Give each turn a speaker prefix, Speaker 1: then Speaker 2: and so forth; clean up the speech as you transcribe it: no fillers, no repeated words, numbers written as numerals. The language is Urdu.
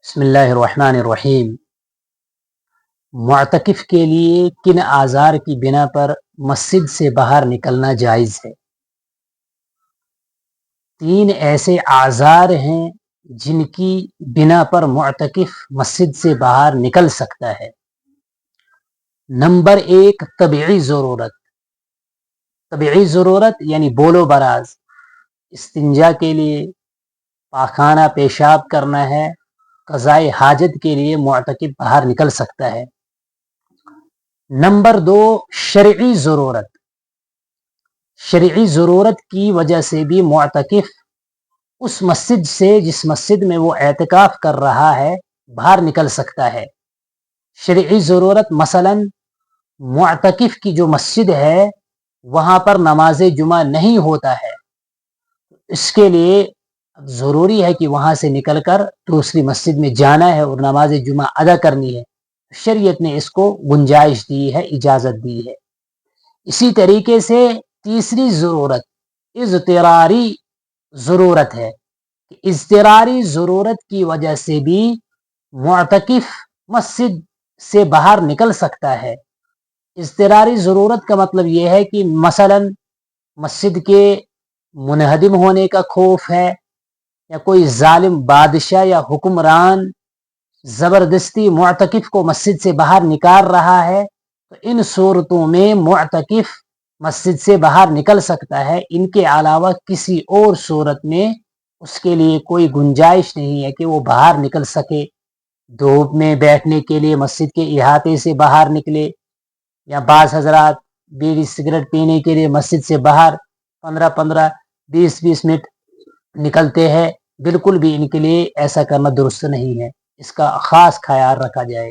Speaker 1: بسم اللہ الرحمن الرحیم۔ معتکف کے لیے کن آزار کی بنا پر مسجد سے باہر نکلنا جائز ہے؟ 3 ایسے آزار ہیں جن کی بنا پر معتکف مسجد سے باہر نکل سکتا ہے۔ نمبر 1، طبعی ضرورت۔ طبعی ضرورت یعنی بول و براز، استنجا کے لیے، پاخانہ پیشاب کرنا ہے، قضائے حاجت کے لیے معتکف باہر نکل سکتا ہے۔ نمبر 2، شرعی ضرورت۔ شرعی ضرورت کی وجہ سے بھی معتکف اس مسجد سے جس مسجد میں وہ اعتکاف کر رہا ہے باہر نکل سکتا ہے۔ شرعی ضرورت مثلا معتکف کی جو مسجد ہے وہاں پر نماز جمعہ نہیں ہوتا ہے، اس کے لیے ضروری ہے کہ وہاں سے نکل کر دوسری مسجد میں جانا ہے اور نماز جمعہ ادا کرنی ہے۔ شریعت نے اس کو گنجائش دی ہے، اجازت دی ہے۔ اسی طریقے سے تیسری ضرورت اضطراری ضرورت ہے۔ اضطراری ضرورت کی وجہ سے بھی معتکف مسجد سے باہر نکل سکتا ہے۔ اضطراری ضرورت کا مطلب یہ ہے کہ مثلا مسجد کے منہدم ہونے کا خوف ہے، یا کوئی ظالم بادشاہ یا حکمران زبردستی معتکف کو مسجد سے باہر نکال رہا ہے، تو ان صورتوں میں معتکف مسجد سے باہر نکل سکتا ہے۔ ان کے علاوہ کسی اور صورت میں اس کے لیے کوئی گنجائش نہیں ہے کہ وہ باہر نکل سکے۔ دھوپ میں بیٹھنے کے لیے مسجد کے احاطے سے باہر نکلے، یا بعض حضرات بیڑی سگریٹ پینے کے لیے مسجد سے باہر 15 20 منٹ نکلتے ہیں۔ بالکل بھی ان کے لیے ایسا کرنا درست نہیں ہے، اس کا خاص خیال رکھا جائے۔